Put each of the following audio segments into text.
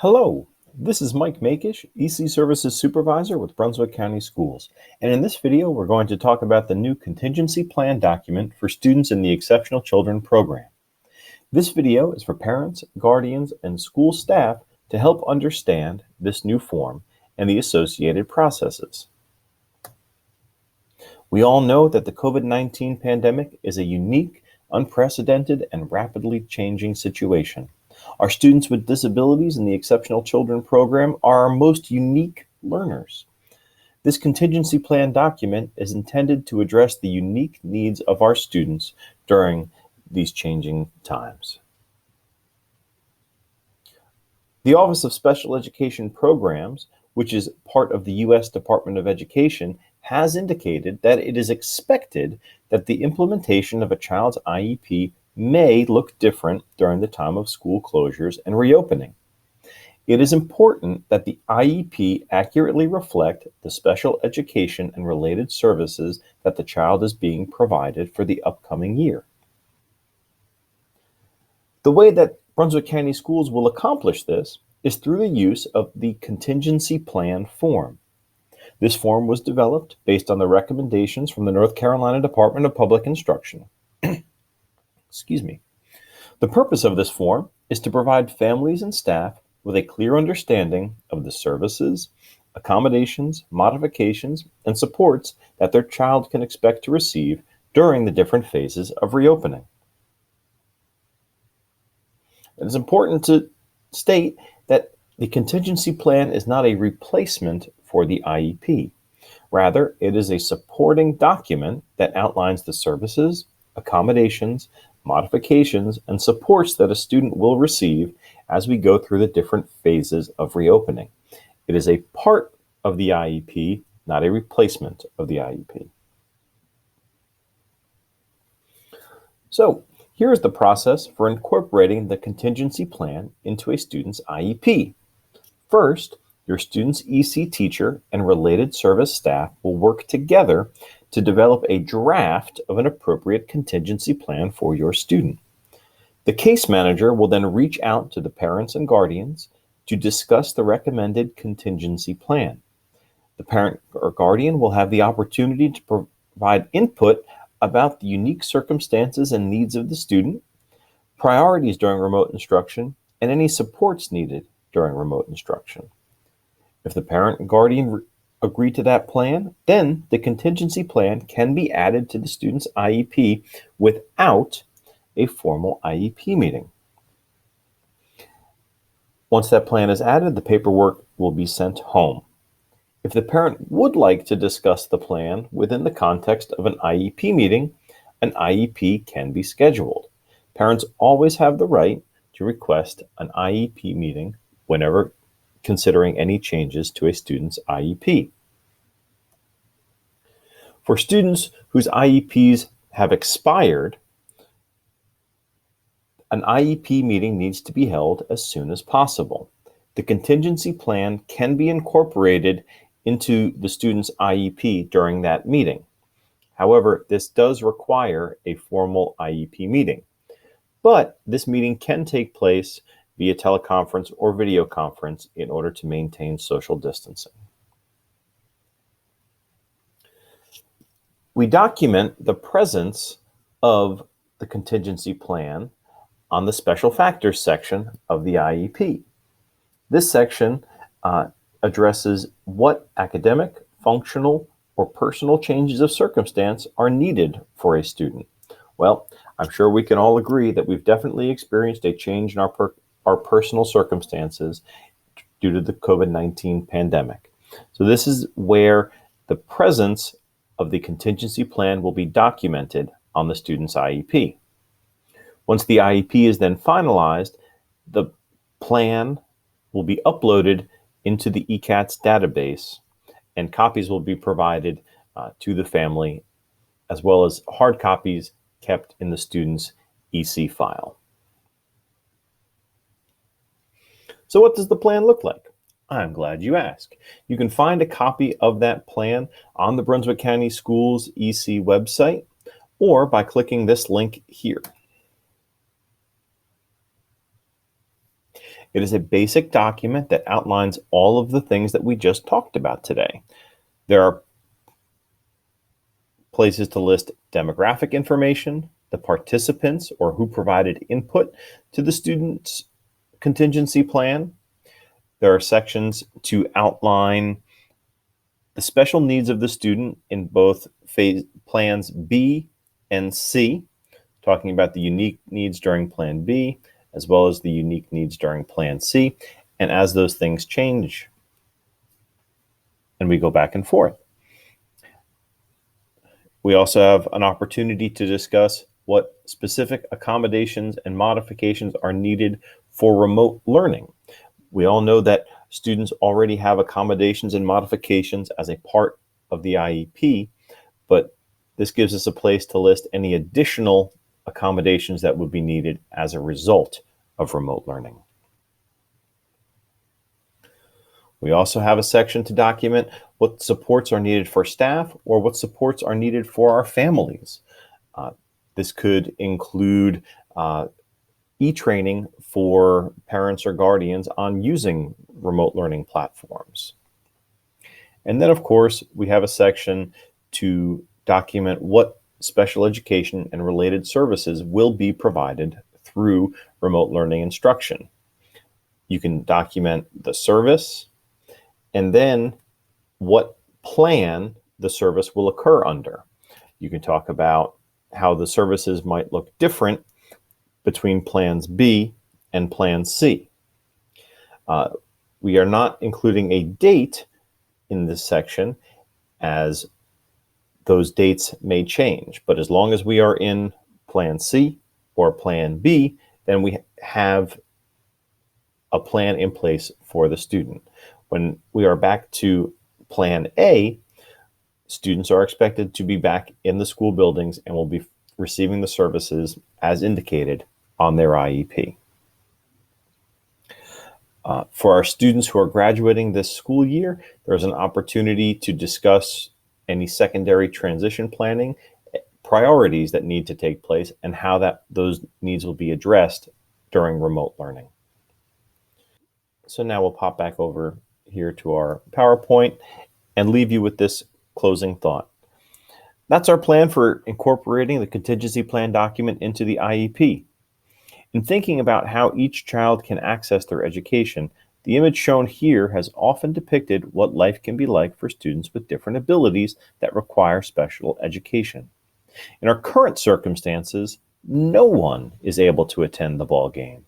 Hello, this is Mike Makish, EC Services Supervisor with Brunswick County Schools. And in this video, we're going to talk about the new contingency plan document for students in the Exceptional Children program. This video is for parents, guardians, and school staff to help understand this new form and the associated processes. We all know that the COVID-19 pandemic is a unique, unprecedented, and rapidly changing situation. Our students with disabilities in the Exceptional Children program are our most unique learners. This contingency plan document is intended to address the unique needs of our students during these changing times. The Office of Special Education Programs, which is part of the U.S. Department of Education, has indicated that it is expected that the implementation of a child's IEP may look different during the time of school closures and reopening. It is important that the IEP accurately reflect the special education and related services that the child is being provided for the upcoming year. The way that Brunswick County Schools will accomplish this is through the use of the contingency plan form. This form was developed based on the recommendations from the North Carolina Department of Public Instruction. Excuse me. The purpose of this form is to provide families and staff with a clear understanding of the services, accommodations, modifications, and supports that their child can expect to receive during the different phases of reopening. It is important to state that the contingency plan is not a replacement for the IEP. Rather, it is a supporting document that outlines the services, accommodations, modifications, and supports that a student will receive as we go through the different phases of reopening. It is a part of the IEP, not a replacement of the IEP. So, here is the process for incorporating the contingency plan into a student's IEP. First, your student's EC teacher and related service staff will work together to develop a draft of an appropriate contingency plan for your student. The case manager will then reach out to the parents and guardians to discuss the recommended contingency plan. The parent or guardian will have the opportunity to provide input about the unique circumstances and needs of the student, priorities during remote instruction, and any supports needed during remote instruction. If the parent and guardian agree to that plan, then the contingency plan can be added to the student's IEP without a formal IEP meeting. Once that plan is added, the paperwork will be sent home. If the parent would like to discuss the plan within the context of an IEP meeting, an IEP can be scheduled. Parents always have the right to request an IEP meeting whenever considering any changes to a student's IEP. For students whose IEPs have expired, an IEP meeting needs to be held as soon as possible. The contingency plan can be incorporated into the student's IEP during that meeting. However, this does require a formal IEP meeting, but this meeting can take place via teleconference or video conference in order to maintain social distancing. We document the presence of the contingency plan on the special factors section of the IEP. This section addresses what academic, functional, or personal changes of circumstance are needed for a student. Well, I'm sure we can all agree that we've definitely experienced a change in our personal circumstances due to the COVID-19 pandemic. So this is where the presence of the contingency plan will be documented on the student's IEP. Once the IEP is then finalized, the plan will be uploaded into the ECATS database, and copies will be provided to the family, as well as hard copies kept in the student's EC file. So what does the plan look like? I'm glad you asked. You can find a copy of that plan on the Brunswick County Schools EC website, or by clicking this link here. It is a basic document that outlines all of the things that we just talked about today. There are places to list demographic information, the participants or who provided input to the student's contingency plan. There are sections to outline the special needs of the student in both phase plans B and C, talking about the unique needs during Plan B, as well as the unique needs during Plan C, and as those things change, and we go back and forth. We also have an opportunity to discuss what specific accommodations and modifications are needed for remote learning. We all know that students already have accommodations and modifications as a part of the IEP, but this gives us a place to list any additional accommodations that would be needed as a result of remote learning. We also have a section to document what supports are needed for staff or what supports are needed for our families. This could include e-training for parents or guardians on using remote learning platforms. And then, of course, we have a section to document what special education and related services will be provided through remote learning instruction. You can document the service and then what plan the service will occur under. You can talk about how the services might look different between plans B and plan C. We are not including a date in this section, as those dates may change, but as long as we are in plan C or plan B, then we have a plan in place for the student. When we are back to plan A, students are expected to be back in the school buildings and will be receiving the services as indicated on their IEP. For our students who are graduating this school year, there's an opportunity to discuss any secondary transition planning, priorities that need to take place, and how those needs will be addressed during remote learning. So now we'll pop back over here to our PowerPoint and leave you with this closing thought. That's our plan for incorporating the contingency plan document into the IEP. In thinking about how each child can access their education, the image shown here has often depicted what life can be like for students with different abilities that require special education. In our current circumstances, no one is able to attend the ball game.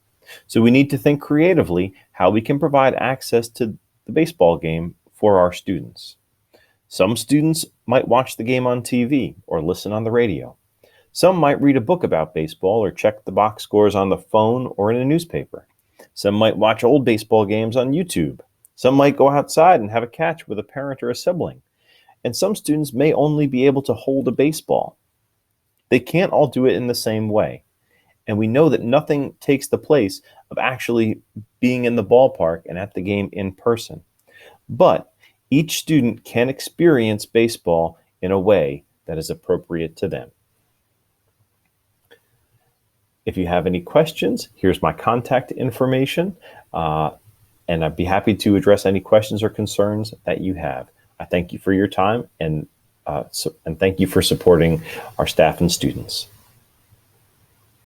So we need to think creatively how we can provide access to the baseball game for our students. Some students might watch the game on TV or listen on the radio. Some might read a book about baseball or check the box scores on the phone or in a newspaper. Some might watch old baseball games on YouTube. Some might go outside and have a catch with a parent or a sibling. And some students may only be able to hold a baseball. They can't all do it in the same way. And we know that nothing takes the place of actually being in the ballpark and at the game in person. But each student can experience baseball in a way that is appropriate to them. If you have any questions, here's my contact information, and I'd be happy to address any questions or concerns that you have. I thank you for your time, and thank you for supporting our staff and students.